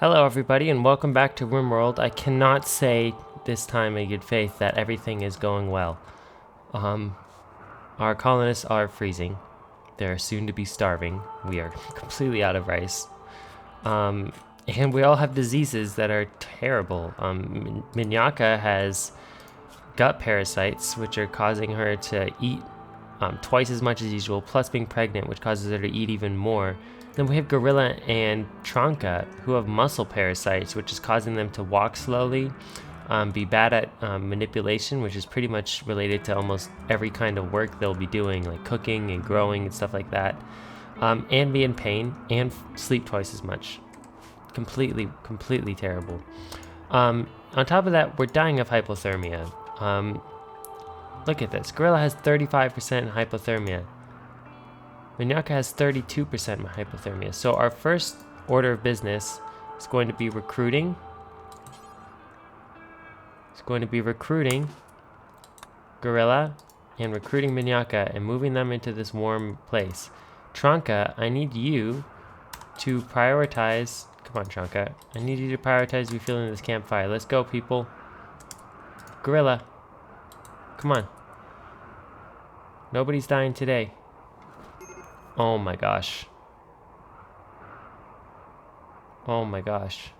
Hello everybody and welcome back to Rimworld. I cannot say this time in good faith that everything is going well. Our colonists are freezing. They're soon to be starving. We are completely out of rice. And we all have diseases that are terrible. Minyaka has gut parasites, which are causing her to eat twice as much as usual, plus being pregnant, which causes her to eat even more. Then we have Gorilla and Tronka, who have muscle parasites, which is causing them to walk slowly, be bad at manipulation, which is pretty much related to almost every kind of work they'll be doing, like cooking and growing and stuff like that, and be in pain and sleep twice as much. Completely terrible. On top of that, we're dying of hypothermia. Look at this. Gorilla has 35% hypothermia. Minyaka has 32% hypothermia. So our first order of business is going to be recruiting. It's going to be recruiting Gorilla and recruiting Minyaka and moving them into this warm place. Tronka, I need you to prioritize. Come on, Tronka. I need you to prioritize refueling this campfire. Let's go, people. Gorilla. Come on. Nobody's dying today. Oh my gosh. Oh my gosh.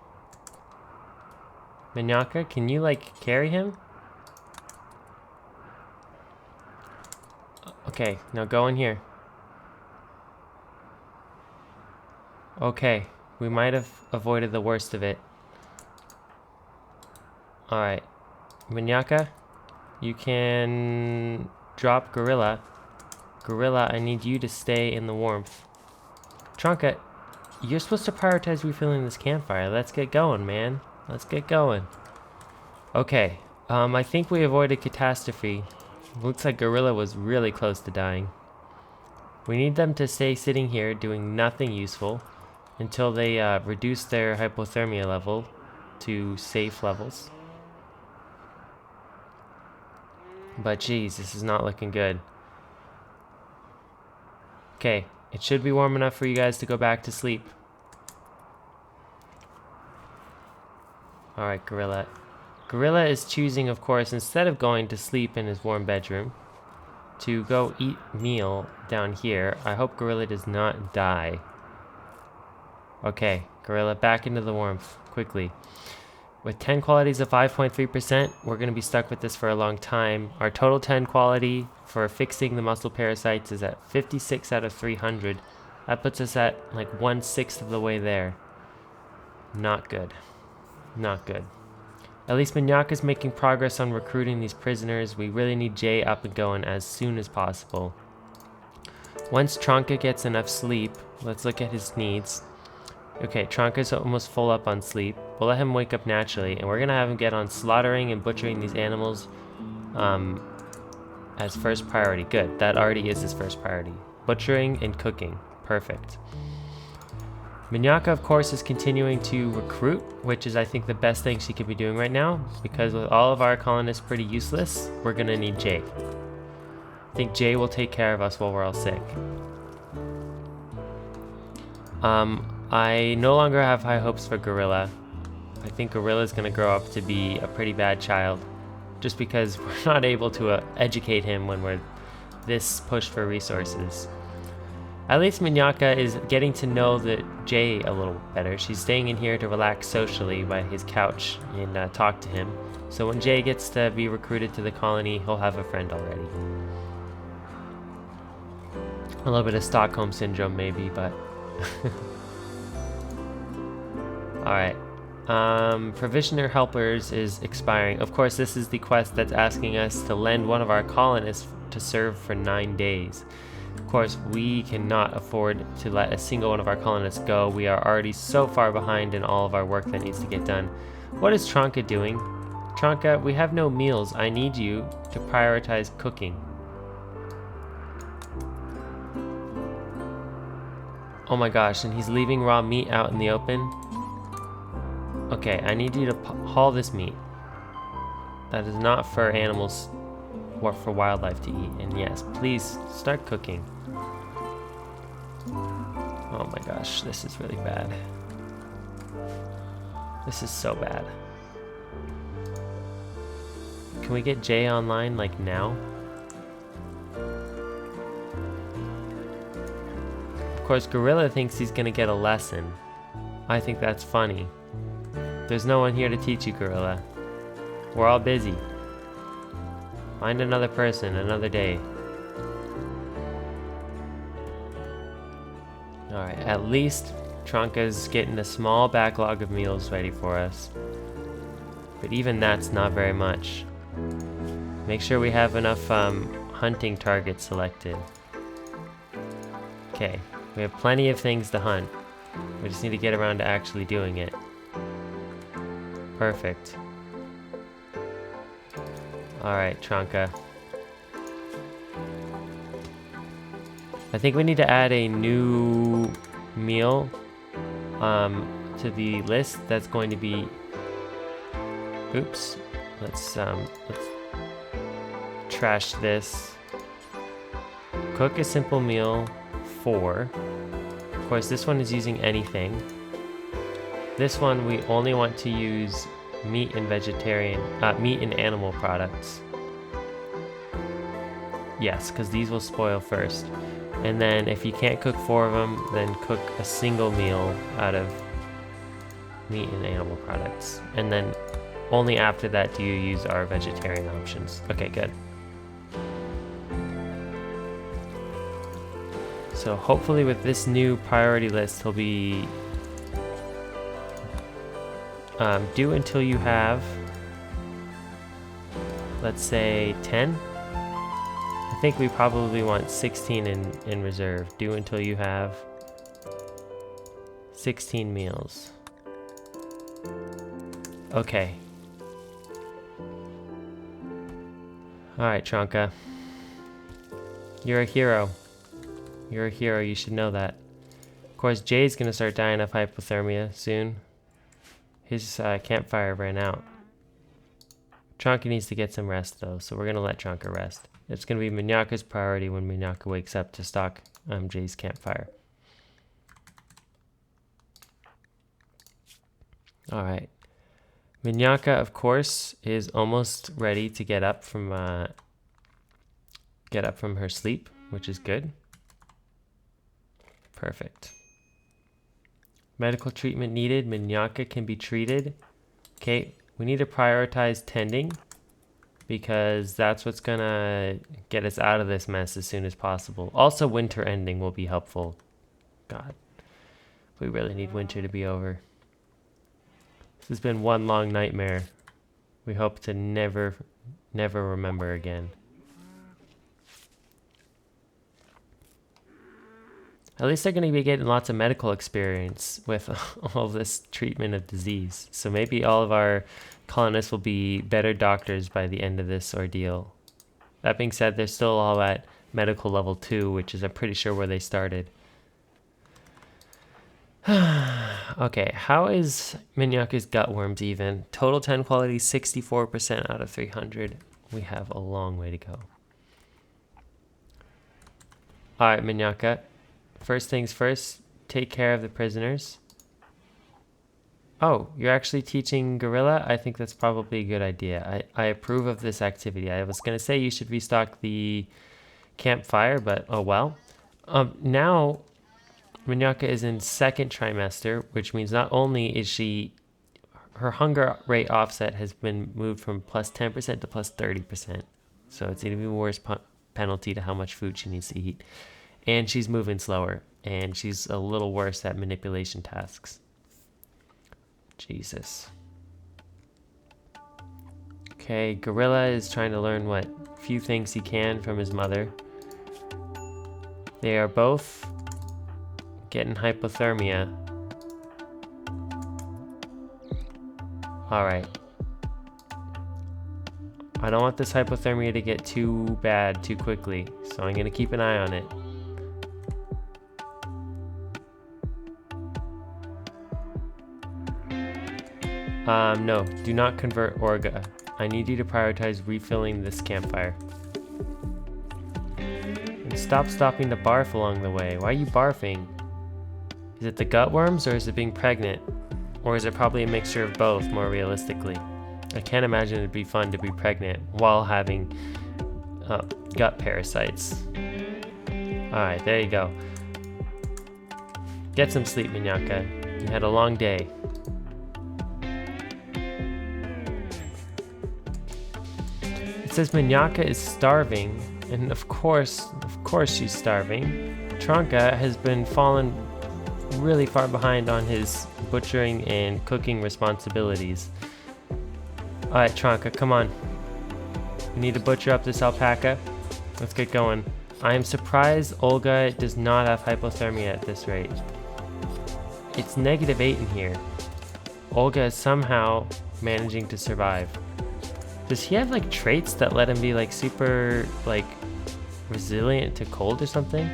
Minyaka, can you like carry him? Okay, now go in here. Okay, we might have avoided the worst of it. Alright. Minyaka, you can drop Gorilla. Gorilla, I need you to stay in the warmth. Tronka, you're supposed to prioritize refilling this campfire. Let's get going, man. Let's get going. Okay, I think we avoided catastrophe. Looks like Gorilla was really close to dying. We need them to stay sitting here doing nothing useful until they reduce their hypothermia level to safe levels. But geez, this is not looking good. Okay, it should be warm enough for you guys to go back to sleep. Alright, Gorilla. Gorilla is choosing, of course, instead of going to sleep in his warm bedroom, to go eat meal down here. I hope Gorilla does not die. Okay, Gorilla, back into the warmth, quickly. With 10 qualities of 5.3%, we're going to be stuck with this for a long time. Our total 10 quality for fixing the muscle parasites is at 56 out of 300. That puts us at like 1/6 of the way there. Not good. Not good. At least Minyaka's making progress on recruiting these prisoners. We really need Jay up and going as soon as possible. Once Tronka gets enough sleep, let's look at his needs. Okay, Tronka's almost full up on sleep. We'll let him wake up naturally, and we're gonna have him get on slaughtering and butchering these animals as first priority. Good, that already is his first priority. Butchering and cooking, perfect. Minyaka, of course, is continuing to recruit, which is, I think, the best thing she could be doing right now, because with all of our colonists pretty useless, we're gonna need Jay. I think Jay will take care of us while we're all sick. I no longer have high hopes for Gorilla. I think Gorilla's gonna grow up to be a pretty bad child, just because we're not able to educate him when we're this pushed for resources. At least Minyaka is getting to know Jay a little better. She's staying in here to relax socially by his couch and talk to him. So when Jay gets to be recruited to the colony, he'll have a friend already. A little bit of Stockholm Syndrome maybe, but... Alright. Provisioner Helpers is expiring. Of course, this is the quest that's asking us to lend one of our colonists to serve for 9 days. Of course, we cannot afford to let a single one of our colonists go. We are already so far behind in all of our work that needs to get done. What is Tronka doing? Tronka, we have no meals. I need you to prioritize cooking. Oh my gosh, and he's leaving raw meat out in the open? Okay, I need you to haul this meat. That is not for animals or for wildlife to eat. And yes, please start cooking. Oh my gosh, this is really bad. This is so bad. Can we get Jay online, like, now? Of course, Gorilla thinks he's gonna get a lesson. I think that's funny. There's no one here to teach you, Gorilla. We're all busy. Find another person, another day. Alright, at least Tronka's getting a small backlog of meals ready for us. But even that's not very much. Make sure we have enough hunting targets selected. Okay, we have plenty of things to hunt. We just need to get around to actually doing it. Perfect. Alright, Tronka. I think we need to add a new meal to the list that's going to be... Oops. Let's trash this. Cook a simple meal 4. Of course, this one is using anything. This one we only want to use meat and meat and animal products. Yes, because these will spoil first. And then if you can't cook 4 of them, then cook a single meal out of meat and animal products. And then only after that do you use our vegetarian options. Okay, good. So hopefully with this new priority list, he'll be do until you have, let's say 10. I think we probably want 16 in reserve. Do until you have 16 meals. Okay. Alright, Tronka. You're a hero. You're a hero, you should know that. Of course, Jay's gonna start dying of hypothermia soon. His campfire ran out. Tronka needs to get some rest though, so we're gonna let Tronka rest. It's gonna be Minyaka's priority when Minyaka wakes up to stock Jay's campfire. Alright. Minyaka, of course, is almost ready to get up from her sleep, which is good. Perfect. Medical treatment needed. Minyaka can be treated. Okay, we need to prioritize tending because that's what's gonna get us out of this mess as soon as possible. Also, winter ending will be helpful. God, we really need winter to be over. This has been one long nightmare. We hope to never remember again. At least they're going to be getting lots of medical experience with all this treatment of disease. So maybe all of our colonists will be better doctors by the end of this ordeal. That being said, they're still all at medical level 2, which is I'm pretty sure where they started. Okay, how is Minyaka's gutworms even? Total 10 quality, 64% out of 300. We have a long way to go. Alright, Minyaka. First things first, take care of the prisoners. Oh, you're actually teaching Gorilla? I think that's probably a good idea. I approve of this activity. I was going to say you should restock the campfire, but oh well. Now, Minyaka is in 2nd trimester, which means not only is her hunger rate offset has been moved from plus 10% to plus 30%. So it's an even worse penalty to how much food she needs to eat. And she's moving slower, and she's a little worse at manipulation tasks. Jesus. Okay, Gorilla is trying to learn what few things he can from his mother. They are both getting hypothermia. Alright. I don't want this hypothermia to get too bad too quickly, so I'm going to keep an eye on it. No, do not convert Orga. I need you to prioritize refilling this campfire. And stop stopping to barf along the way. Why are you barfing? Is it the gutworms or is it being pregnant? Or is it probably a mixture of both, more realistically? I can't imagine it'd be fun to be pregnant while having gut parasites. Alright, there you go. Get some sleep, Minyaka. You had a long day. It says Minyaka is starving, and of course she's starving. Tronka has been fallen really far behind on his butchering and cooking responsibilities. Alright, Tronka, come on. We need to butcher up this alpaca. Let's get going. I am surprised Olga does not have hypothermia at this rate. It's -8 in here. Olga is somehow managing to survive. Does he have like traits that let him be like super like resilient to cold or something?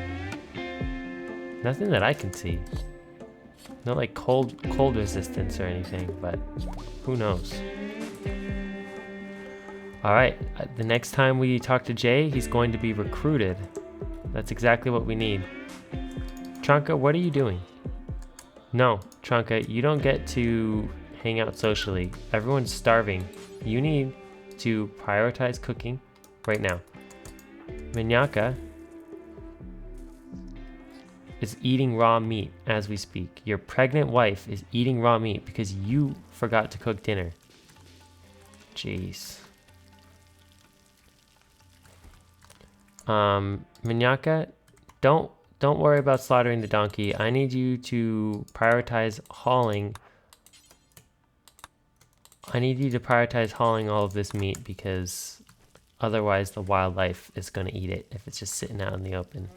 Nothing that I can see. No like cold resistance or anything, but who knows? Alright, the next time we talk to Jay, he's going to be recruited. That's exactly what we need. Tronka, what are you doing? No, Tronka, you don't get to hang out socially. Everyone's starving. You need to prioritize cooking right now. Minyaka is eating raw meat as we speak. Your pregnant wife is eating raw meat because you forgot to cook dinner. Jeez. Minyaka, don't worry about slaughtering the donkey. I need you to prioritize hauling. I need you to prioritize hauling all of this meat because otherwise the wildlife is going to eat it if it's just sitting out in the open.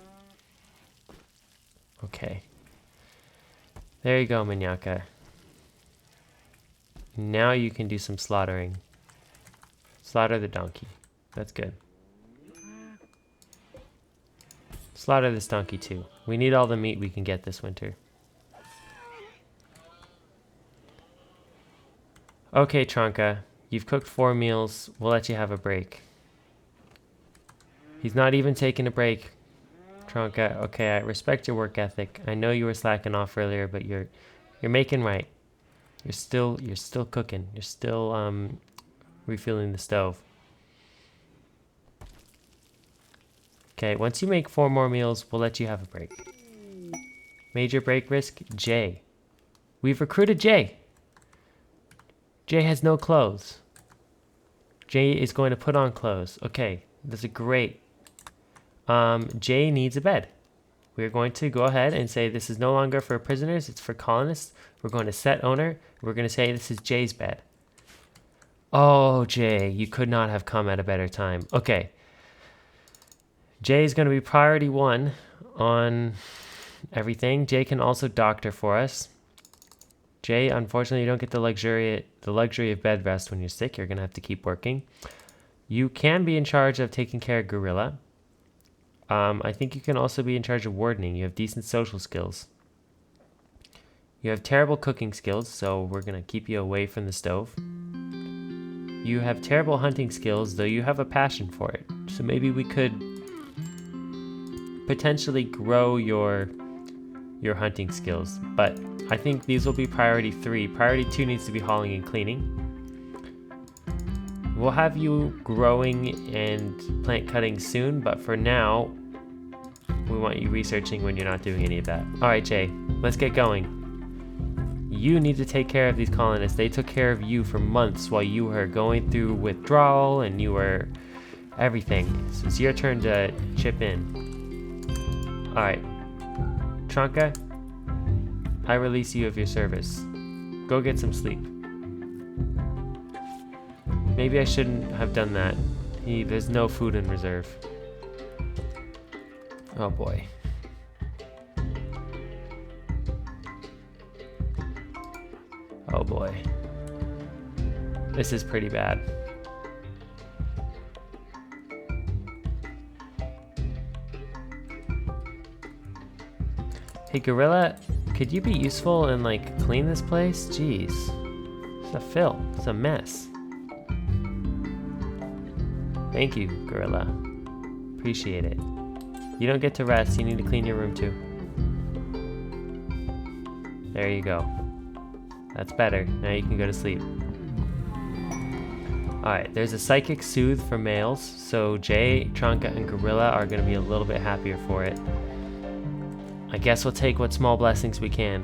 Okay. There you go, Minyaka. Now you can do some slaughtering. Slaughter the donkey. That's good. Slaughter this donkey too. We need all the meat we can get this winter. Okay, Tronka. You've cooked 4 meals. We'll let you have a break. He's not even taking a break. Tronka, okay, I respect your work ethic. I know you were slacking off earlier, but you're making right. You're still cooking. You're still refueling the stove. Okay, once you make 4 more meals, we'll let you have a break. Major break risk, Jay. We've recruited Jay. Jay has no clothes. Jay is going to put on clothes. Okay, that's a great. Jay needs a bed. We're going to go ahead and say this is no longer for prisoners, it's for colonists. We're going to set owner. We're going to say this is Jay's bed. Oh, Jay, you could not have come at a better time. Okay. Jay is going to be priority 1 on everything. Jay can also doctor for us. Jay, unfortunately, you don't get the luxury of bed rest when you're sick. You're going to have to keep working. You can be in charge of taking care of Gorilla. I think you can also be in charge of wardening. You have decent social skills. You have terrible cooking skills, so we're going to keep you away from the stove. You have terrible hunting skills, though you have a passion for it. So maybe we could potentially grow your hunting skills, but I think these will be priority 3. Priority 2 needs to be hauling and cleaning. We'll have you growing and plant cutting soon, but for now, we want you researching when you're not doing any of that. Alright, Jay, let's get going. You need to take care of these colonists. They took care of you for months while you were going through withdrawal and you were everything. So it's your turn to chip in. Alright, Tronka, I release you of your service. Go get some sleep. Maybe I shouldn't have done that. There's no food in reserve. Oh boy. Oh boy. This is pretty bad. Hey Gorilla, could you be useful and like clean this place? Jeez. It's a filth. It's a mess. Thank you, Gorilla. Appreciate it. You don't get to rest. You need to clean your room too. There you go. That's better. Now you can go to sleep. Alright, there's a Psychic Soothe for males, so Jay, Tronka, and Gorilla are going to be a little bit happier for it. I guess we'll take what small blessings we can.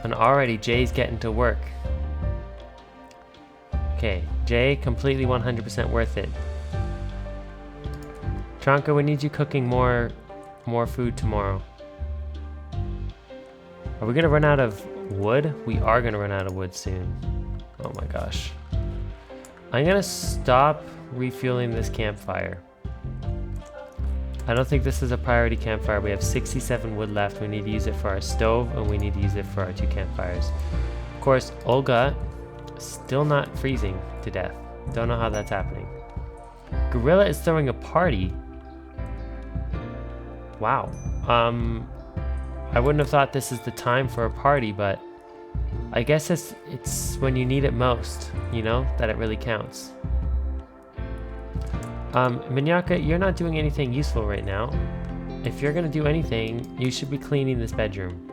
And already Jay's getting to work. Okay, Jay, completely 100% worth it. Tronka, we need you cooking more food tomorrow. Are we gonna run out of wood? We are gonna run out of wood soon. Oh my gosh. I'm gonna stop refueling this campfire. I don't think this is a priority campfire. We have 67 wood left. We need to use it for our stove, and we need to use it for our 2 campfires. Of course, Olga, still not freezing to death. Don't know how that's happening. Gorilla is throwing a party. Wow. I wouldn't have thought this is the time for a party, but I guess it's when you need it most, you know, that it really counts. Minyaka, you're not doing anything useful right now. If you're gonna do anything, you should be cleaning this bedroom.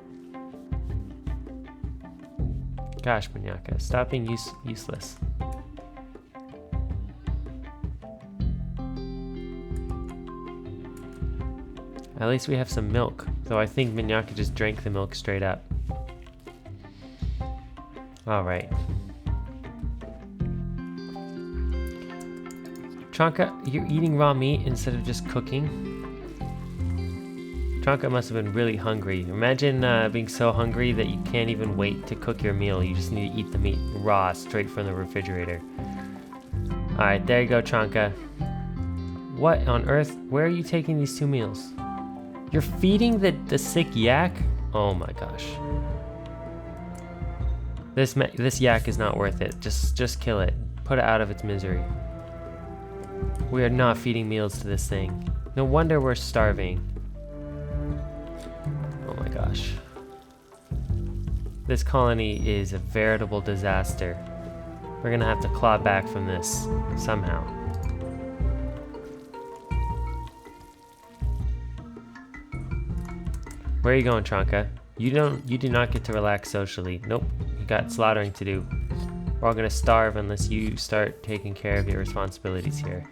Gosh, Minyaka, stop being useless. At least we have some milk, though I think Minyaka just drank the milk straight up. Alright. Tronka, you're eating raw meat instead of just cooking? Tronka must have been really hungry. Imagine being so hungry that you can't even wait to cook your meal. You just need to eat the meat raw, straight from the refrigerator. Alright, there you go, Tronka. What on earth? Where are you taking these 2 meals? You're feeding the sick yak? Oh my gosh. This yak is not worth it. Just kill it. Put it out of its misery. We are not feeding meals to this thing. No wonder we're starving. Oh my gosh. This colony is a veritable disaster. We're gonna have to claw back from this somehow. Where are you going, Tronka? You do not get to relax socially. Nope, you got slaughtering to do. We're all gonna starve unless you start taking care of your responsibilities here.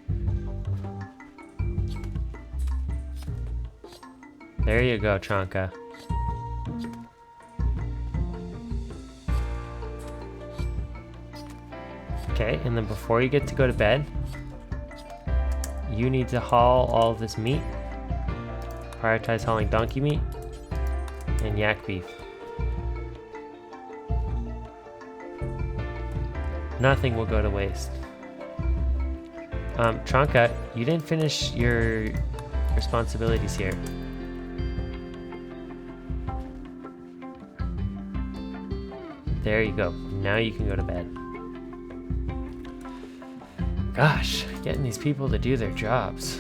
There you go, Tronka. Okay, and then before you get to go to bed, you need to haul all of this meat. Prioritize hauling donkey meat and yak beef. Nothing will go to waste. Tronka, you didn't finish your responsibilities here. There you go. Now you can go to bed. Gosh, getting these people to do their jobs.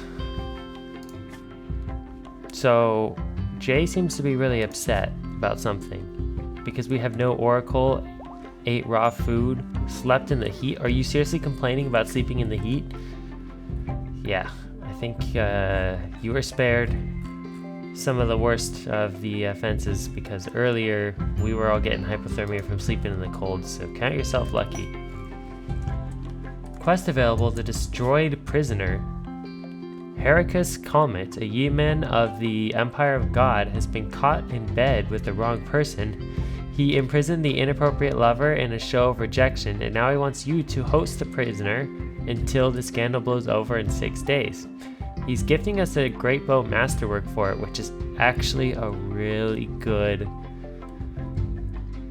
So, Jay seems to be really upset about something. Because we have no oracle, ate raw food, slept in the heat. Are you seriously complaining about sleeping in the heat? Yeah, I think you were spared some of the worst of the offenses because earlier we were all getting hypothermia from sleeping in the cold, so count yourself lucky. Quest available, the destroyed prisoner. Heracus Calmet, a yeoman of the Empire of God, has been caught in bed with the wrong person. He imprisoned the inappropriate lover in a show of rejection, and now he wants you to host the prisoner until the scandal blows over in 6 days. He's gifting us a great bow masterwork for it, which is actually a really good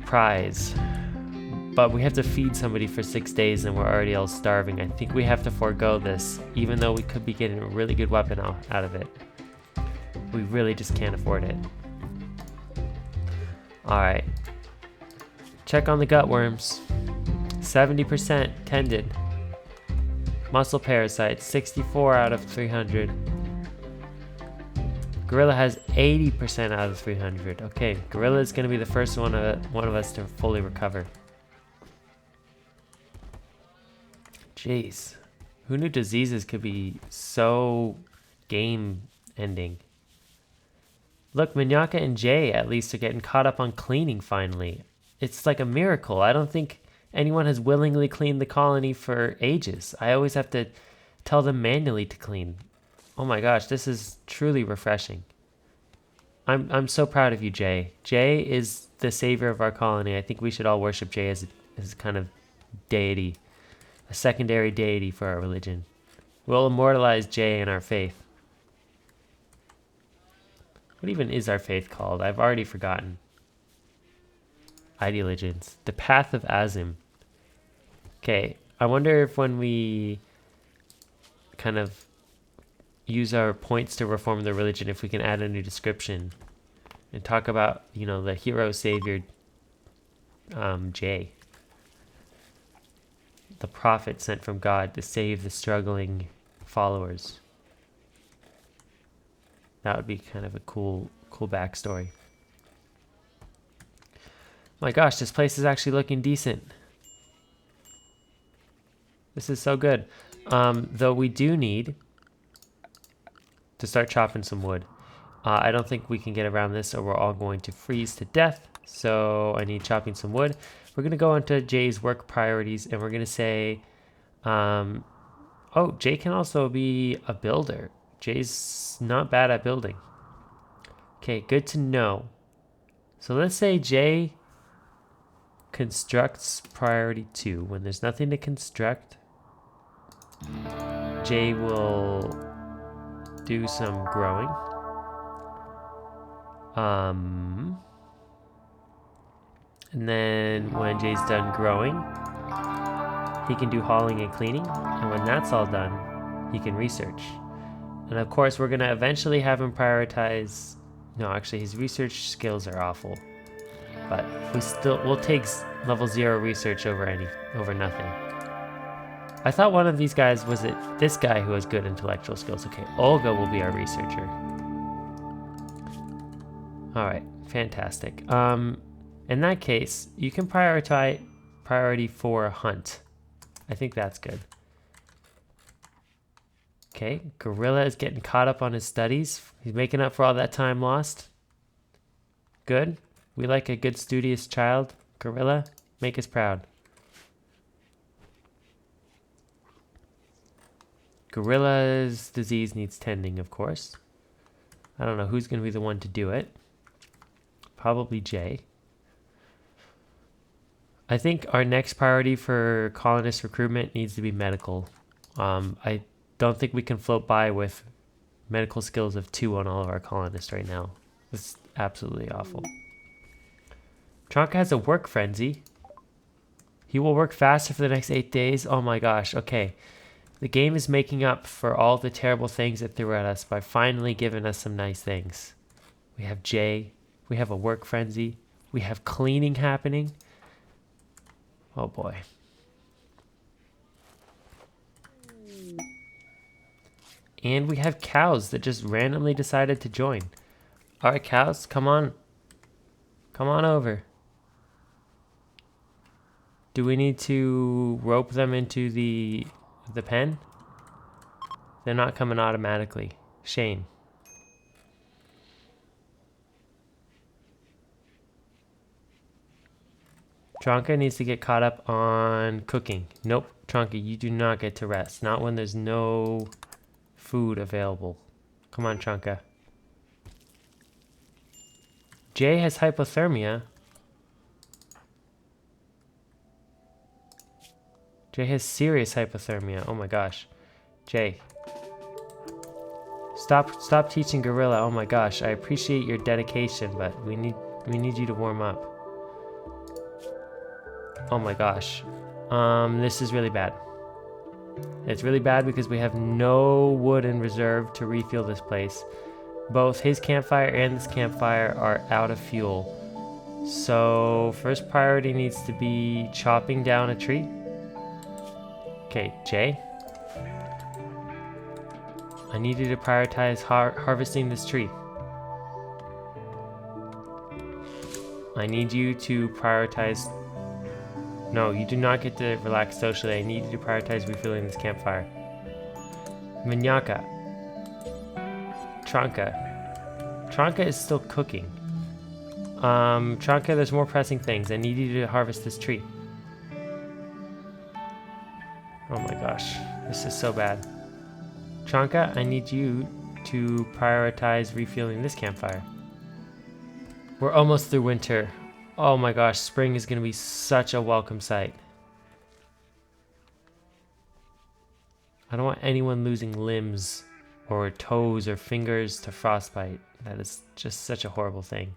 prize. But we have to feed somebody for 6 days and we're already all starving. I think we have to forego this, even though we could be getting a really good weapon out of it. We really just can't afford it. Alright. Check on the gut worms. 70% tended. Muscle parasites, 64 out of 300. Gorilla has 80% out of 300. Okay, Gorilla is going to be the first one of us to fully recover. Jeez. Who knew diseases could be so game ending? Look, Minyaka and Jay at least are getting caught up on cleaning finally. It's like a miracle. I don't think anyone has willingly cleaned the colony for ages. I always have to tell them manually to clean. Oh my gosh, this is truly refreshing. I'm so proud of you, Jay. Jay is the savior of our colony. I think we should all worship Jay as a kind of deity, a secondary deity for our religion. We'll immortalize Jay in our faith. What even is our faith called? I've already forgotten. Ideologians. The Path of Azim. Okay, I wonder if when we kind of use our points to reform the religion, if we can add a new description and talk about, you know, the hero savior, Jay. The prophet sent from God to save the struggling followers. That would be kind of a cool backstory. My gosh, this place is actually looking decent. This is so good. Though we do need to start chopping some wood. I don't think we can get around this or we're all going to freeze to death. So I need chopping some wood. We're going to go into Jay's work priorities and we're going to say, oh, Jay can also be a builder. Jay's not bad at building. Okay, good to know. So let's say Jay constructs priority 2. When there's nothing to construct, Jay will do some growing. And then when Jay's done growing, he can do hauling and cleaning. And when that's all done, he can research. And of course, we're going to eventually have him prioritize... No, actually, his research skills are awful. But we'll take level 0 research over nothing. I thought one of these guys, was it this guy who has good intellectual skills? Okay, Olga will be our researcher. Alright, fantastic. In that case, you can prioritize priority 4 hunt. I think that's good. Okay, Gorilla is getting caught up on his studies. He's making up for all that time lost. Good. We like a good studious child. Gorilla, make us proud. Gorilla's disease needs tending, of course. I don't know who's going to be the one to do it. Probably Jay. I think our next priority for colonist recruitment needs to be medical. I don't think we can float by with medical skills of 2 on all of our colonists right now. It's absolutely awful. Tronka has a work frenzy. He will work faster for the next 8 days. Oh my gosh, okay. The game is making up for all the terrible things it threw at us by finally giving us some nice things. We have Jay. We have a work frenzy. We have cleaning happening. Oh boy. And we have cows that just randomly decided to join. All right, cows, come on. Come on over. Do we need to rope them into the pen? They're not coming automatically. Shame. Tronka needs to get caught up on cooking. Nope, Tronka, you do not get to rest. Not when there's no food available. Come on, Tronka. Jay has hypothermia. Jay has serious hypothermia. Oh my gosh. Jay. Stop teaching Gorilla. Oh my gosh. I appreciate your dedication, but we need you to warm up. Oh my gosh. This is really bad. It's really bad because we have no wood in reserve to refuel this place. Both his campfire and this campfire are out of fuel. So first priority needs to be chopping down a tree. Okay, Jay. I need you to prioritize harvesting this tree. I need you to prioritize No, you do not get to relax socially. I need you to prioritize refueling this campfire. Minyaka. Tranka. Tranka is still cooking. Tranka, there's more pressing things. I need you to harvest this tree. Oh my gosh. This is so bad. Tranka, I need you to prioritize refueling this campfire. We're almost through winter. Oh my gosh, spring is going to be such a welcome sight. I don't want anyone losing limbs or toes or fingers to frostbite. That is just such a horrible thing.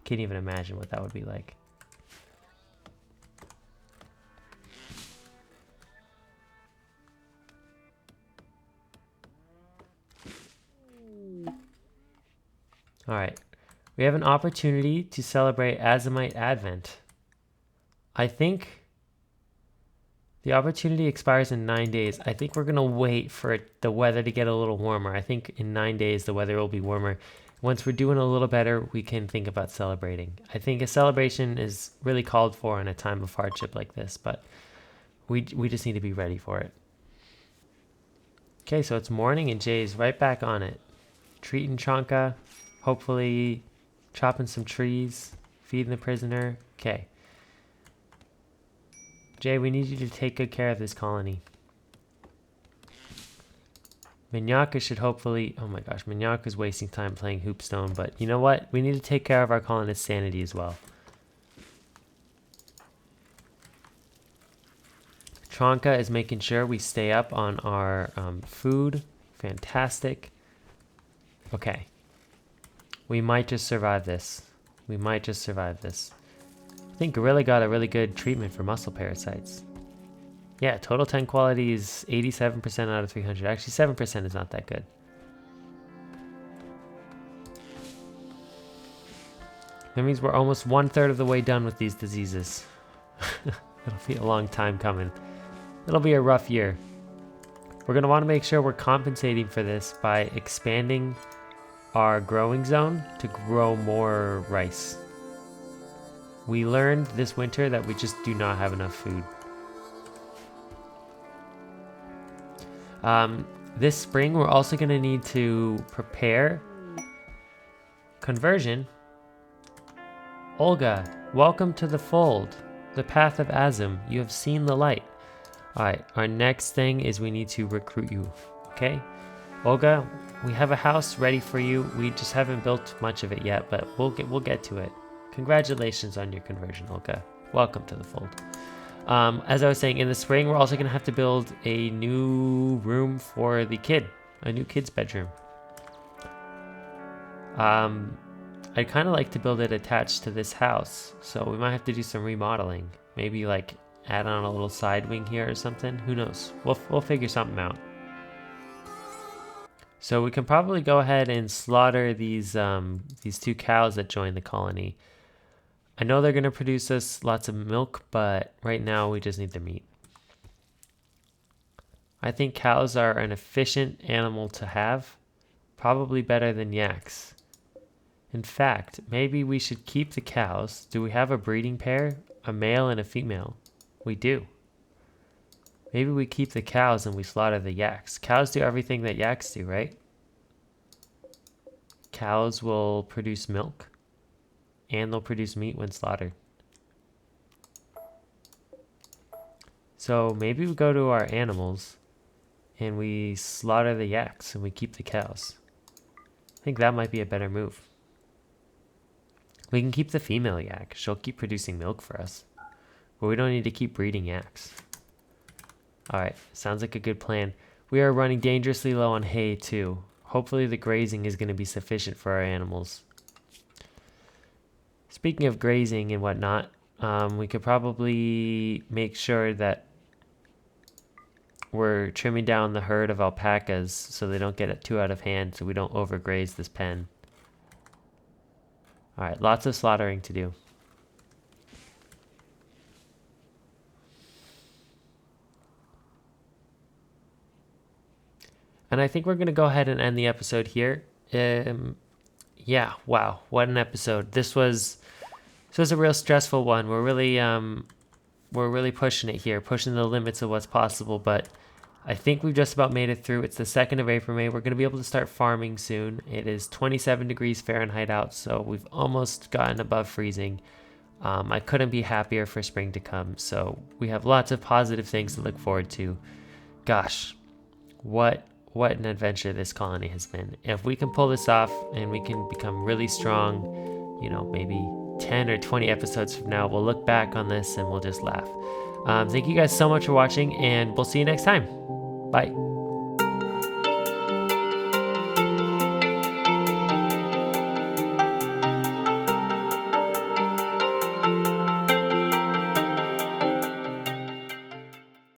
Can't even imagine what that would be like. Alright. We have an opportunity to celebrate Azamite Advent. I think the opportunity expires in 9 days. I think we're going to wait for the weather to get a little warmer. I think in 9 days the weather will be warmer. Once we're doing a little better, we can think about celebrating. I think a celebration is really called for in a time of hardship like this, but we just need to be ready for it. Okay, so it's morning and Jay's right back on it. Treating Tranka, hopefully chopping some trees, feeding the prisoner. Okay. Jay, we need you to take good care of this colony. Minyaka should hopefully... Oh my gosh, Minyaka's wasting time playing Hoopstone, but you know what? We need to take care of our colonist's sanity as well. Tranka is making sure we stay up on our food. Fantastic. Okay. We might just survive this. We might just survive this. I think Gorilla got a really good treatment for muscle parasites. Yeah, total 10 quality is 87% out of 300. Actually, 7% is not that good. That means we're almost 1/3 of the way done with these diseases. It'll be a long time coming. It'll be a rough year. We're going to want to make sure we're compensating for this by expanding our growing zone to grow more rice. We learned this winter that we just do not have enough food. This spring, we're also going to need to prepare conversion. Olga, welcome to the fold, the path of Azim. You have seen the light. All right, our next thing is we need to recruit you, okay? Olga, we have a house ready for you. We just haven't built much of it yet, but we'll get to it. Congratulations on your conversion, Olga. Welcome to the fold. As I was saying, in the spring, we're also going to have to build a new room for the kid, a new kid's bedroom. I'd kind of like to build it attached to this house, so we might have to do some remodeling. Maybe like add on a little side wing here or something. Who knows? We'll figure something out. So we can probably go ahead and slaughter these 2 cows that joined the colony. I know they're going to produce us lots of milk, but right now we just need the meat. I think cows are an efficient animal to have, probably better than yaks. In fact, maybe we should keep the cows. Do we have a breeding pair? A male and a female? We do. Maybe we keep the cows and we slaughter the yaks. Cows do everything that yaks do, right? Cows will produce milk. And they'll produce meat when slaughtered. So maybe we go to our animals and we slaughter the yaks and we keep the cows. I think that might be a better move. We can keep the female yak. She'll keep producing milk for us. But we don't need to keep breeding yaks. Alright, sounds like a good plan. We are running dangerously low on hay too. Hopefully the grazing is going to be sufficient for our animals. Speaking of grazing and whatnot, we could probably make sure that we're trimming down the herd of alpacas so they don't get too out of hand, so we don't overgraze this pen. Alright, lots of slaughtering to do. And I think we're going to go ahead and end the episode here. Yeah, wow, what an episode. This was a real stressful one. We're really we're really pushing it here, pushing the limits of what's possible, but I think we've just about made it through. It's the 2nd of April, May. We're going to be able to start farming soon. It is 27 degrees Fahrenheit out, so we've almost gotten above freezing. I couldn't be happier for spring to come, so we have lots of positive things to look forward to. Gosh, what an adventure this colony has been. If we can pull this off and we can become really strong, maybe 10 or 20 episodes from now, we'll look back on this and we'll just laugh. Thank you guys so much for watching, and we'll see you next time. Bye.